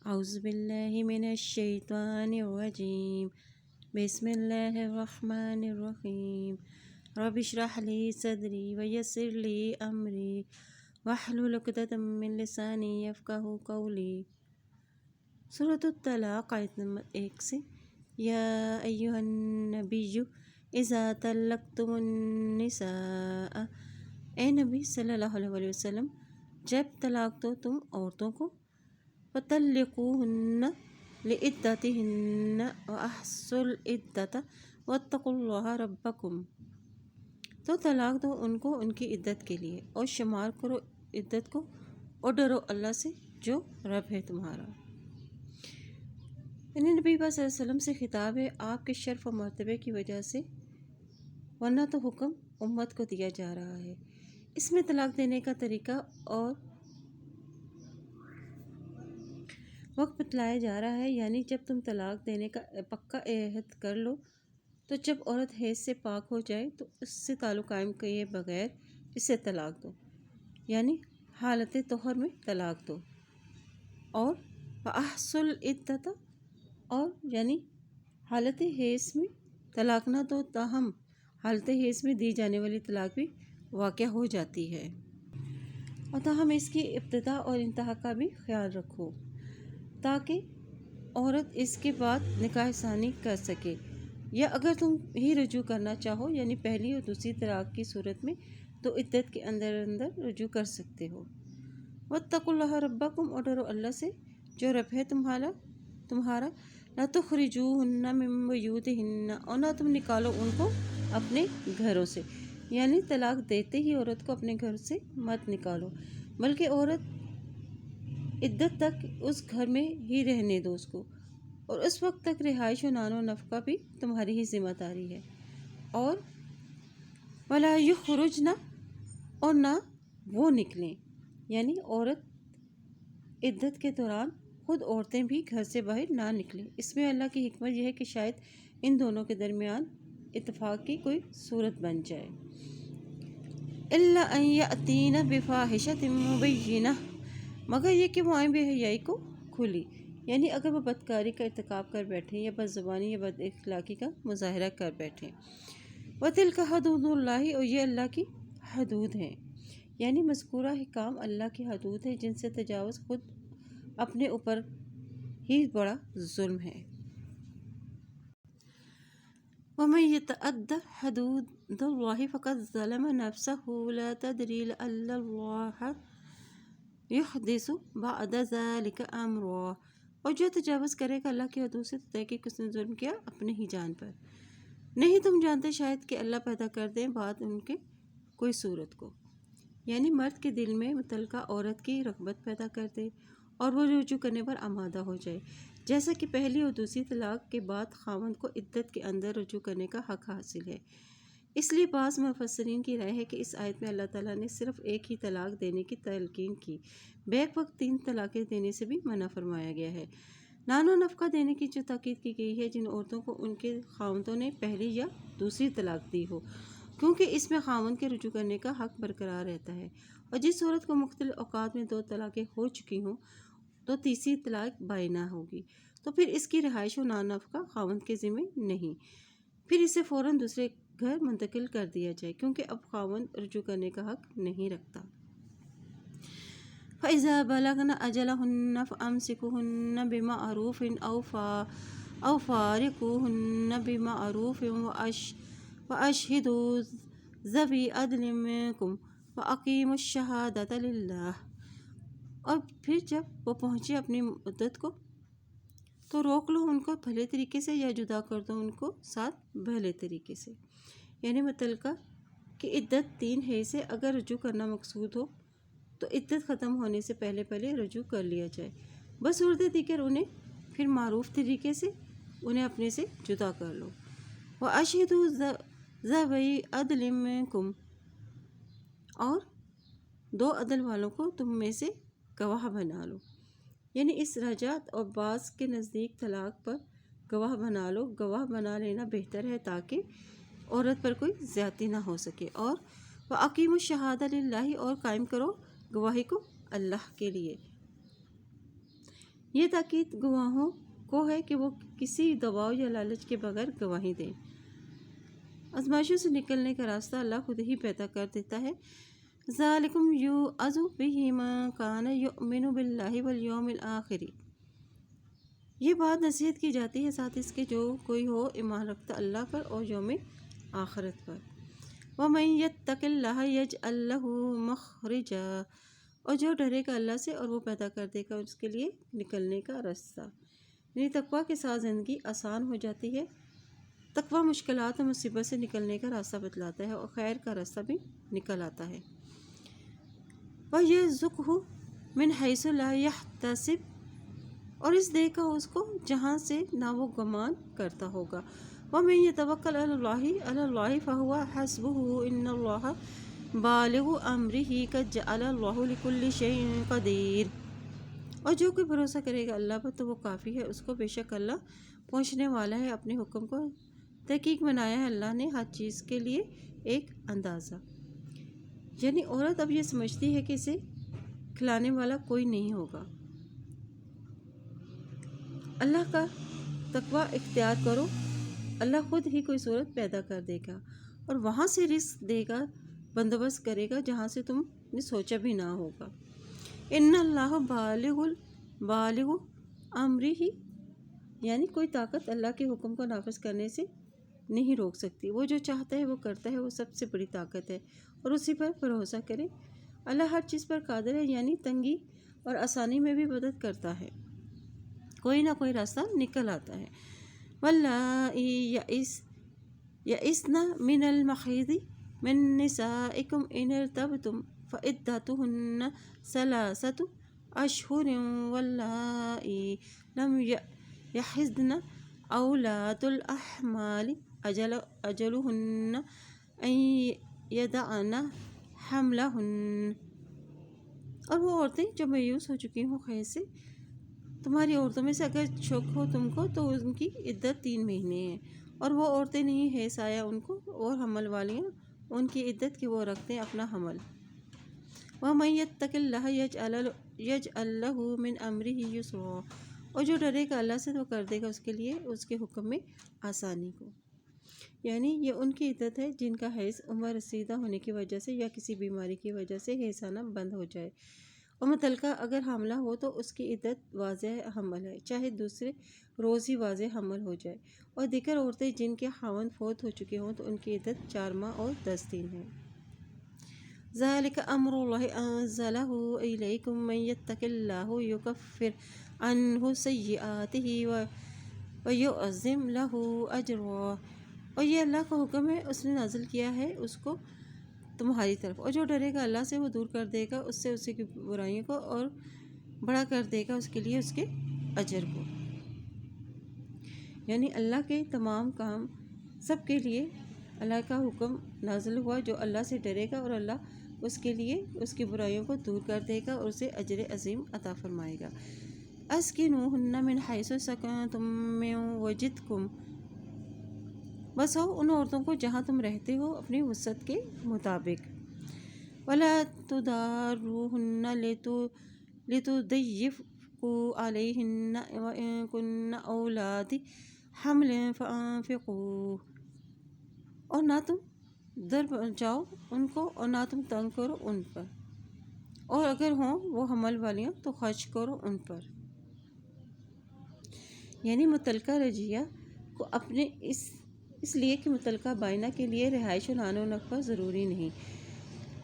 اعوذ باللہ من الشیطان الرجیم بسم اللہ الرحمن الرحیم رب اشرح لی صدری ویسر لی امری واحلل عقدۃ من لسانی یفقہوا قولی۔ سورۃ الطلاق آیت نمبر 1 سے۔ یا ایہا النبی اذا طلقتم النساء، اے نبی صلی اللہ علیہ وسلم جب طلاق دو تم عورتوں کو، فطلقوہن لعدتہن واحصوا العدۃ واتقوا اللہ ربکم، تو طلاق دو ان کو ان کی عدت کے لیے اور شمار کرو عدت کو اور ڈرو اللہ سے جو رب ہے تمہارا۔ یعنی نبی پاک صلی اللہ علیہ وسلم سے خطاب ہے آپ کے شرف و مرتبے کی وجہ سے، ورنہ تو حکم امت کو دیا جا رہا ہے۔ اس میں طلاق دینے کا طریقہ اور وقت بتلایا جا رہا ہے، یعنی جب تم طلاق دینے کا پکا عہد کر لو تو جب عورت حیض سے پاک ہو جائے تو اس سے تعلق قائم کیے بغیر اسے طلاق دو، یعنی حالت طہر میں طلاق دو۔ اور وَأَحْصُوا الْعِدَّةَ، اور یعنی حالت حیض میں طلاق نہ دو، تاہم حالت حیض میں دی جانے والی طلاق بھی واقع ہو جاتی ہے، اور تاہم اس کی ابتدا اور انتہا کا بھی خیال رکھو تاکہ عورت اس کے بعد نکاح ثانی کر سکے، یا اگر تم ہی رجوع کرنا چاہو یعنی پہلی اور دوسری طلاق کی صورت میں تو عدت کے اندر رجوع کر سکتے ہو۔ واتقوا اللہ ربکم، اور ڈرو اللہ سے جو رب ہے تمہارا۔ لا تخرجوہن من بیوتہن، اور نہ تم نکالو ان کو اپنے گھروں سے، یعنی طلاق دیتے ہی عورت کو اپنے گھر سے مت نکالو، بلکہ عورت عدت تک اس گھر میں ہی رہنے دو اس کو، اور اس وقت تک رہائش و نان و نفقہ بھی تمہاری ہی ذمہ داری ہے۔ اور ولا یخرجن، اور نہ وہ نکلیں، یعنی عورت عدت کے دوران خود عورتیں بھی گھر سے باہر نہ نکلیں۔ اس میں اللہ کی حکمت یہ ہے کہ شاید ان دونوں کے درمیان اتفاق کی کوئی صورت بن جائے۔ الا ان یاتین بفاحشۃ مبینہ، مگر یہ کہ وہ آئیں بے حیائی کو کھلی، یعنی اگر وہ بدکاری کا ارتکاب کر بیٹھیں یا بد زبانی یا بد اخلاقی کا مظاہرہ کر بیٹھیں۔ وَتِلْكَ حُدُودُ اللَّهِ، اور یہ اللہ کی حدود ہیں، یعنی مذکورہ احکام اللہ کی حدود ہیں جن سے تجاوز خود اپنے اوپر ہی بڑا ظلم ہے۔ وَمَن يَتَعَدَّ حُدُودَ اللَّهِ فَقَدْ ظَلَمَ نَفْسَهُ لَا تَدْرِي لَعَلَّ اللَّهَ يُحْدِثُ بَعْدَ ذَلِكَ أَمْرًا، اور جو تجاوز کرے گا اللہ کی حدود سے تو تحقیق اس نے ظلم کیا اپنے ہی جان پر، نہیں تم جانتے شاید کہ اللہ پیدا کر دیں بعد ان کے کوئی صورت کو، یعنی مرد کے دل میں متعلقہ عورت کی رغبت پیدا کر دے اور وہ رجوع کرنے پر آمادہ ہو جائے، جیسا کہ پہلی اور دوسری طلاق کے بعد خاوند کو عدت کے اندر رجوع کرنے کا حق حاصل ہے۔ اس لیے بعض مفسرین کی رائے ہے کہ اس آیت میں اللہ تعالیٰ نے صرف ایک ہی طلاق دینے کی تلقین کی، بیک وقت 3 طلاقیں دینے سے بھی منع فرمایا گیا ہے۔ نان و نفقہ دینے کی جو تاکید کی گئی ہے جن عورتوں کو ان کے خاوندوں نے پہلی یا دوسری طلاق دی ہو، کیونکہ اس میں خاوند کے رجوع کرنے کا حق برقرار رہتا ہے، اور جس عورت کو مختلف اوقات میں 2 طلاقیں ہو چکی ہوں تو تیسری طلاق بائنہ ہوگی، تو پھر اس کی رہائش و نان نفقہ خاوند کے ذمہ نہیں، پھر اسے فوراً دوسرے گھر منتقل کر دیا جائے، کیونکہ اب خاوند رجوع کرنے کا حق نہیں رکھتا۔ فَإِذَا بَلَغْنَ أَجَلَهُنَّ فَأَمْسِكُوهُنَّ بِمَعْرُوفٍ أَوْ فَارِقُوهُنَّ بِمَعْرُوفٍ وَأَشْهِدُوا ذَوِي عَدْلٍ مِنكُمْ وَأَقِیمُوا الشَّهَادَةَ لِلَّهِ، اور پھر جب وہ پہنچے اپنی مدت کو تو روک لو ان کو بھلے طریقے سے یا جدا کر دو ان کو ساتھ بھلے طریقے سے، یعنی متعلقہ کہ عدت 3 ہے سے اگر رجوع کرنا مقصود ہو تو عدت ختم ہونے سے پہلے رجوع کر لیا جائے، بس صورت دیگر انہیں پھر معروف طریقے سے انہیں اپنے سے جدا کر لو۔ وَأَشْهِدُوا ذَوِي عَدْلٍ مِنكُمْ، اور 2 عدل والوں کو تم میں سے گواہ بنا لو، یعنی اس رجعت اور بعض کے نزدیک طلاق پر گواہ بنا لو، گواہ بنا لینا بہتر ہے تاکہ عورت پر کوئی زیادتی نہ ہو سکے۔ اور وَأَقِیمُوا الشَّهَادَةَ لِلَّهِ، اور قائم کرو گواہی کو اللہ کے لیے، یہ تاکید گواہوں کو ہے کہ وہ کسی دباؤ یا لالچ کے بغیر گواہی دیں۔ آزمائشوں سے نکلنے کا راستہ اللہ خود ہی پیدا کر دیتا ہے۔ ذالکم یوعظ بہ من کان یؤمن باللہ والیوم الآخر، یہ بات نصیحت کی جاتی ہے ساتھ اس کے جو کوئی ہو ایمان رکھتا اللہ پر اور یوم آخرت پر۔ وَمَن يَتَّقِ اللَّهَ يَجْعَل لَّهُ مَخْرَجًا، اور جو ڈرے گا اللہ سے اور وہ پیدا کر دے گا اس کے لیے نکلنے کا راستہ، یعنی تقویٰ کے ساتھ زندگی آسان ہو جاتی ہے۔ تقویٰ مشکلات اور مصیبت سے نکلنے کا راستہ بتلاتا ہے اور خیر کا راستہ بھی نکل آتا ہے۔ وَيَرْزُقْهُ مِنْ حَيْثُ لَا يَحْتَسِبُ، اور اس دے گا اس کو جہاں سے نہ وہ گمان کرتا ہوگا۔ وَمَن يَتَوَکَّلْ عَلَى اللَّهِ فَهُوَ حَسْبُهُ إِنَّ اللَّهَ بالغ أَمْرِهِ قَدْ جَعَلَ اللَّهُ لِكُلِّ شَيْءٍ قدیر، اور جو کوئی بھروسہ کرے گا اللہ پر تو وہ کافی ہے اس کو، بے شک اللہ پہنچنے والا ہے اپنے حکم کو، تحقیق بنایا ہے اللہ نے ہر چیز کے لیے ایک اندازہ۔ یعنی عورت اب یہ سمجھتی ہے کہ اسے کھلانے والا کوئی نہیں ہوگا۔ اللہ کا تقویٰ اختیار کرو، اللہ خود ہی کوئی صورت پیدا کر دے گا اور وہاں سے رزق دے گا، بندوبست کرے گا جہاں سے تم نے سوچا بھی نہ ہوگا۔ ان اللہ بالغ امرہ، یعنی کوئی طاقت اللہ کے حکم کو نافذ کرنے سے نہیں روک سکتی، وہ جو چاہتا ہے وہ کرتا ہے، وہ سب سے بڑی طاقت ہے اور اسی پر بھروسہ کرے۔ اللہ ہر چیز پر قادر ہے، یعنی تنگی اور آسانی میں بھی مدد کرتا ہے، کوئی نہ کوئی راستہ نکل آتا ہے۔ واللائی یئسن من المحیض من نسائکم ان ارتبتم فعدتہن ثلاثۃ اشہر واللائی لم یحضن اولاۃ الاحمال اجلہن ان یضعن حملہن، اور وہ عورتیں جو میوس ہو چکی ہوں حیض سے، تمہاری عورتوں میں سے اگر شک ہو تم کو تو ان کی عدت 3 مہینے ہے، اور وہ عورتیں نہیں حیض آیا ان کو اور حمل والیاں ان کی عدت کہ وہ رکھتے ہیں اپنا حمل۔ وَمَن يَتَّقِ اللَّهَ يَجْعَل لَّهُ مِنْ أَمْرِهِ يُسْرًا، اور جو ڈرے گا اللہ سے تو کر دے گا اس کے لیے اس کے حکم میں آسانی کو۔ یعنی یہ ان کی عدت ہے جن کا حیض عمر رسیدہ ہونے کی وجہ سے یا کسی بیماری کی وجہ سے حیض آنا بند ہو جائے، اور متعلقہ اگر حاملہ ہو تو اس کی عدت واضح حمل ہے، چاہے دوسرے روز ہی واضح حمل ہو جائے، اور دیگر عورتیں جن کے خاوند فوت ہو چکے ہوں تو ان کی عدت 4 ماہ اور 10 دن ہے۔ ذالک امر اللہ انزلہ الیکم من یتق اللہ یکفر عنہ سیئاتہ ویعظم لہ اجرا، اور یہ اللہ کا حکم ہے، اس نے نازل کیا ہے اس کو تمہاری طرف، اور جو ڈرے گا اللہ سے وہ دور کر دے گا اس سے اسی کی برائیوں کو اور بڑا کر دے گا اس کے لیے اس کے اجر کو۔ یعنی اللہ کے تمام کام سب کے لیے اللہ کا حکم نازل ہوا، جو اللہ سے ڈرے گا اور اللہ اس کے لیے اس کی برائیوں کو دور کر دے گا اور اسے اجر عظیم عطا فرمائے گا۔ اسکنوہن من حیث سکنتم من وجدکم، بس ہو ان عورتوں کو جہاں تم رہتے ہو اپنی وسعت کے مطابق۔ ولا تضاروہن لتضیقوا علیہن وان کن اولاد حمل فانفقوا، اور نہ تم در جاؤ ان کو اور نہ تم تنگ کرو ان پر، اور اگر ہوں وہ حمل والیاں تو خرچ کرو ان پر۔ یعنی متعلقہ رجیہ کو اپنے اس لیے کہ متعلقہ بائنہ کے لیے رہائش و نان و نفقہ ضروری نہیں،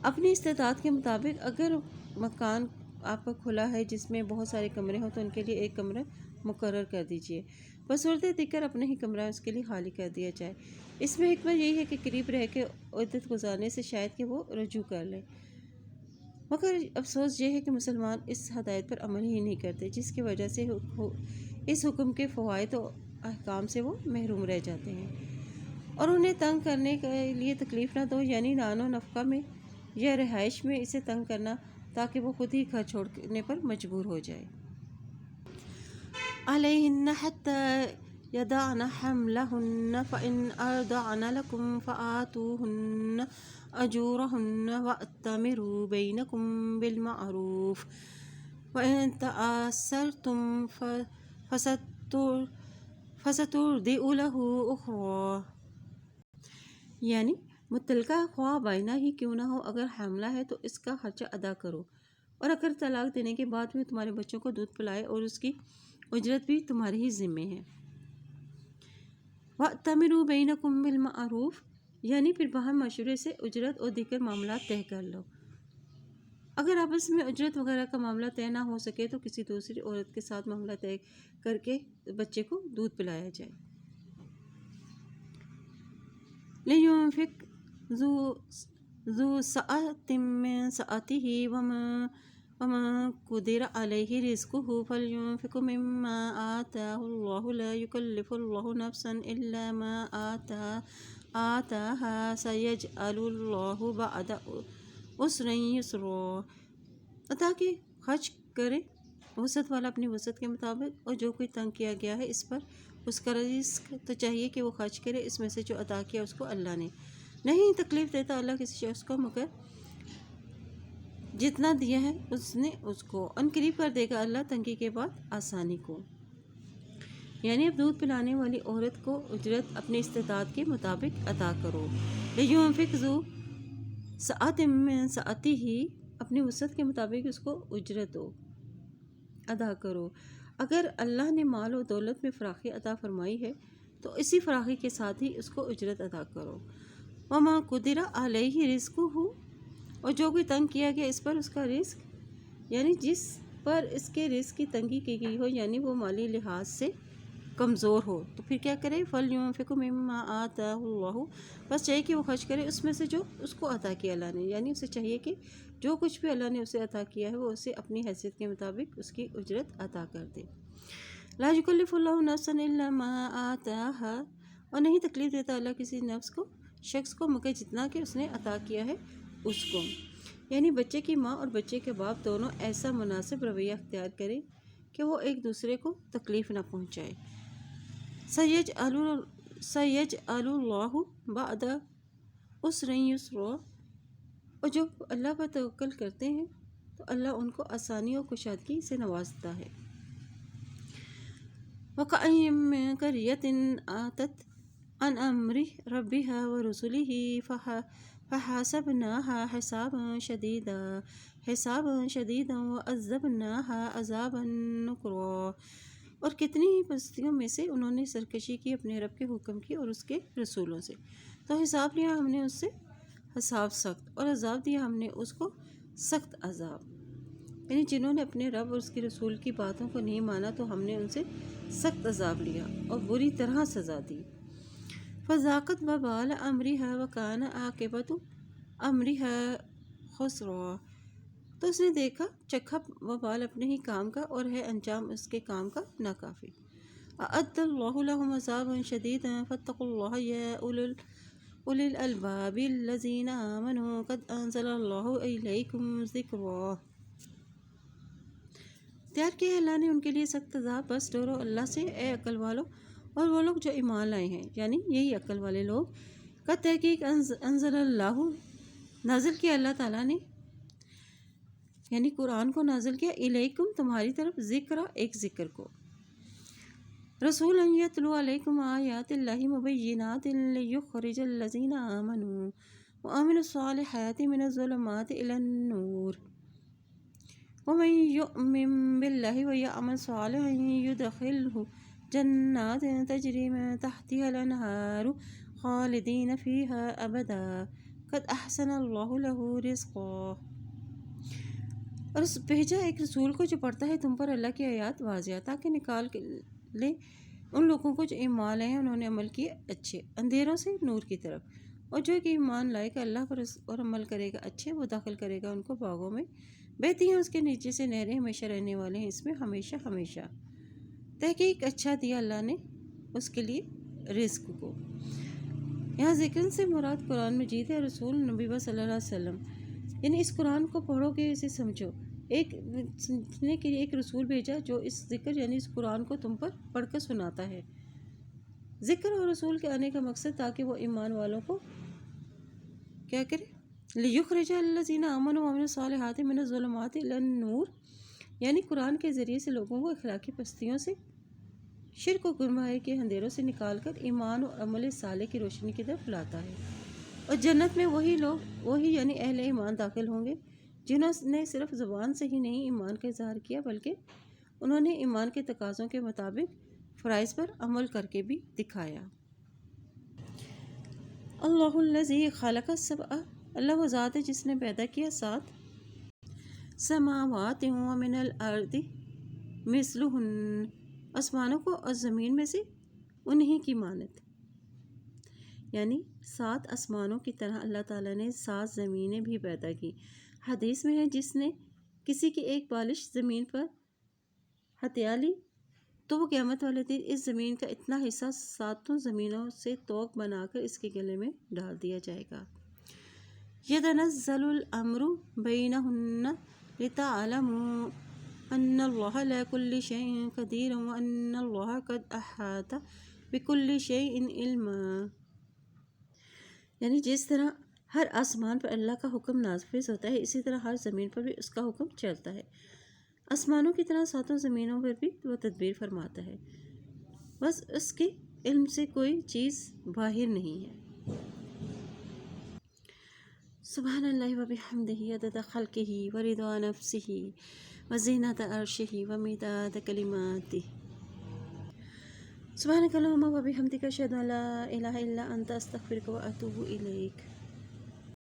اپنی استطاعت کے مطابق اگر مکان آپ کا کھلا ہے جس میں بہت سارے کمرے ہوں تو ان کے لیے ایک کمرہ مقرر کر دیجئے، بصورت دیکھ اپنا ہی کمرہ اس کے لیے خالی کر دیا جائے۔ اس میں حکمت یہی ہے کہ قریب رہ کے عدت گزارنے سے شاید کہ وہ رجوع کر لیں، مگر افسوس یہ ہے کہ مسلمان اس ہدایت پر عمل ہی نہیں کرتے، جس کی وجہ سے اس حکم کے فوائد و احکام سے وہ محروم رہ جاتے ہیں، اور انہیں تنگ کرنے کے لیے تکلیف نہ دو، یعنی نان و نفقہ میں یا رہائش میں اسے تنگ کرنا تاکہ وہ خود ہی گھر چھوڑنے پر مجبور ہو جائے۔ علیہن حتی یضعن حملہن فإن ارضعن لکم فآتوہن اجورہن وأتمروا بینکم بالمعروف فَإِن تَعَسَّرْتُمْ فَسَتُرْضِعُ لَهُ أُخْرَى، یعنی متعلقہ خواہ بائنہ ہی کیوں نہ ہو، اگر حاملہ ہے تو اس کا خرچہ ادا کرو، اور اگر طلاق دینے کے بعد بھی تمہارے بچوں کو دودھ پلائے اور اس کی اجرت بھی تمہارے ہی ذمے ہے۔ وَأْتَمِرُوا بَيْنَكُمْ بِالْمَعْرُوفِ، یعنی پھر باہم مشورے سے اجرت اور دیگر معاملات طے کر لو۔ اگر آپس میں اجرت وغیرہ کا معاملہ طے نہ ہو سکے تو کسی دوسری عورت کے ساتھ معاملہ طے کر کے بچے کو دودھ پلایا جائے۔ لِيُنْفِقْ ذُو سَعَةٍ مِّن سَعَتِهِ وَمَن قُدِرَ عَلَيْهِ رِزْقُهُ فَلْيُنْفِقْ مِمَّا آتَاهُ اللَّهُ لَا يُكَلِّفُ اللَّهُ نَفْسًا إِلَّا مَا آتَاهَا سَيَجْعَلُ اللَّهُ بَعْدَ عُسْرٍ يُسْرًا، تاکہ خرچ کرے وسعت والا اپنی وسعت کے مطابق، اور جو کوئی تنگ کیا گیا ہے اس پر اس کا رزق تو چاہیے کہ وہ خرچ کرے اس میں سے جو عطا کیا اس کو اللہ نے، نہیں تکلیف دیتا اللہ کسی شخص کو مگر جتنا دیا ہے اس نے اس کو، ان قریب کر دے گا اللہ تنگی کے بعد آسانی کو۔ یعنی اب دودھ پلانے والی عورت کو اجرت اپنی استطاعت کے مطابق عطا کرو۔ لِيُنْفِقْ ذُو سَعَةٍ مِّن سَعَتِهِ، اپنی وسعت کے مطابق اس کو اجرت ادا کرو۔ اگر اللہ نے مال و دولت میں فراخی عطا فرمائی ہے تو اسی فراخی کے ساتھ ہی اس کو اجرت ادا کرو۔ وَمَا قُدِرَ عَلَيْهِ رِزْقُهُ، اور جو کوئی تنگ کیا گیا اس پر اس کا رزق، یعنی جس پر اس کے رزق کی تنگی کی گئی ہو، یعنی وہ مالی لحاظ سے کمزور ہو، تو پھر کیا کرے؟ فَلْيُنْفِقْ مِمَّا آتَاهُ اللَّهُ، بس چاہیے کہ وہ خرچ کرے اس میں سے جو اس کو عطا کیا اللہ نے، یعنی اسے چاہیے کہ جو کچھ بھی اللہ نے اسے عطا کیا ہے وہ اسے اپنی حیثیت کے مطابق اس کی اجرت عطا کر دے۔ لا یکلف اللہ نفسا الا ما آتاها، اور نہیں تکلیف دیتا اللہ کسی نفس کو، شخص کو، مگر جتنا کہ اس نے عطا کیا ہے اس کو، یعنی بچے کی ماں اور بچے کے باپ دونوں ایسا مناسب رویہ اختیار کریں کہ وہ ایک دوسرے کو تکلیف نہ پہنچائے۔ سَيَجْعَلُ اللَّهُ بَعْدَ عُسْرٍ يُسْرًا، اور جو اللہ پر توکل کرتے ہیں تو اللہ ان کو آسانی اور کشادگی سے نوازتا ہے۔ وَكَأَيٍّ مِّن قَرْيَةٍ عَتَتْ عَنْ أَمْرِ رَبِّهَا وَرُسُلِهِ فَحَاسَبْنَاهَا حِسَابًا شَدِيدًا وَعَذَّبْنَاهَا عَذَابًا نُكْرًا، اور کتنی ہی بستیوں میں سے انہوں نے سرکشی کی اپنے رب کے حکم کی اور اس کے رسولوں سے، تو حساب لیا ہم نے اس سے حساب سخت، اور عذاب دیا ہم نے اس کو سخت عذاب، یعنی جنہوں نے اپنے رب اور اس کے رسول کی باتوں کو نہیں مانا تو ہم نے ان سے سخت عذاب لیا اور بری طرح سزا دی۔ فَذَاقَتْ وَبَالَ أَمْرِهَا وَكَانَ عَاقِبَةُ أَمْرِهَا خُسْرًا، تو اس نے دیکھا چکھا وبال اپنے ہی کام کا اور ہے انجام اس کے کام کا ناکافی۔ أَعَدَّ اللَّهُ لَهُمْ عَذَابًا شَدِيدًا فَاتَّقُوا اللَّهَ يَا أُولِي الْأَلْبَابِ الَّذِينَ آمَنُوا قَدْ أَنزَلَ اللَّهُ إِلَيْكُمْ ذِكْرًا، تیار کیا ہے اللہ نے ان کے لیے سخت عذاب، بس ڈرو اللہ سے اے عقل والو، اور وہ لوگ جو ایمان لائے ہیں، یعنی یہی عقل والے لوگ، کا تحقیق انزل اللہ، نازل کیا اللہ تعالیٰ نے، یعنی قرآن کو نازل کیا، الیکم تمہاری طرف، ذکر ایک ذکر کو، رسول یتلو علیکم آیات اللہ مبینات لیخرج الذین آمنوا وعملوا الصالحات من الظلمات الی النور ومن یؤمن باللہ ویعمل صالحا یدخلہ جنات تجری من تحتها الانہار خالدین فیہا ابدا قد احسن اللہ لہ رزقا، اور بھیجا ایک رسول کو جو پڑھتا ہے تم پر اللہ کی آیات واضح، تاکہ نکال لے ان لوگوں کو جو ایمان لائے ہیں انہوں نے عمل کیے اچھے، اندھیروں سے نور کی طرف، اور جو کہ ایمان لائے گا اللہ پر اور عمل کرے گا اچھے، وہ داخل کرے گا ان کو باغوں میں، بہتی ہیں اس کے نیچے سے نہریں، ہمیشہ رہنے والے ہیں اس میں ہمیشہ ہمیشہ۔ تحقیق اچھا دیا اللہ نے اس کے لیے رزق کو۔ یہاں ذکر سے مراد قرآن مجید ہے، رسول نبی صلی اللہ علیہ وسلم، یعنی اس قرآن کو پڑھو کہ اسے سمجھو، ایک سمجھنے کے لیے ایک رسول بھیجا جو اس ذکر یعنی اس قرآن کو تم پر پڑھ کر سناتا ہے۔ ذکر اور رسول کے آنے کا مقصد تاکہ وہ ایمان والوں کو کیا کرے، لیخرج الذین آمنوا وعملوا الصالحات من الظلمات الی النور، یعنی قرآن کے ذریعے سے لوگوں کو اخلاقی پستیوں سے، شرک و گمراہی کے اندھیروں سے نکال کر ایمان اور عمل صالح کی روشنی کی طرف لاتا ہے۔ اور جنت میں وہی یعنی اہل ایمان داخل ہوں گے جنہوں نے صرف زبان سے ہی نہیں ایمان کا اظہار کیا، بلکہ انہوں نے ایمان کے تقاضوں کے مطابق فرائض پر عمل کر کے بھی دکھایا۔ اللہ الذی خلق السبع، اللہ وہ ذات ہے جس نے پیدا کیا 7 سماوات ومن الارض مثلہن، آسمانوں کو اور زمین میں سے انہی کی مانند، یعنی 7 آسمانوں کی طرح اللہ تعالیٰ نے 7 زمینیں بھی پیدا کی۔ حدیث میں ہے جس نے کسی کی ایک بالش زمین پر ہتھیا لی تو وہ قیامت والے دن اس زمین کا اتنا حصہ 7 زمینوں سے توق بنا کر اس کے گلے میں ڈال دیا جائے گا۔ یتنزل الامر بینہن لتعلموا ان اللہ علی کل شیء قدیر وان اللہ قد احاط بکل شیء علما، یعنی جس طرح ہر آسمان پر اللہ کا حکم نافذ ہوتا ہے، اسی طرح ہر زمین پر بھی اس کا حکم چلتا ہے۔ آسمانوں کی طرح 7 زمینوں پر بھی وہ تدبیر فرماتا ہے، بس اس کے علم سے کوئی چیز باہر نہیں ہے۔ سبحان اللہ وبحمدہ عدد خلقہ ورضا نفسہ وزینۃ عرشہ ومداد کلماتہ۔ سبحانک اللہم وبحمدک اشہد ان لا الہ الا انت استغفرک واتوب الیک۔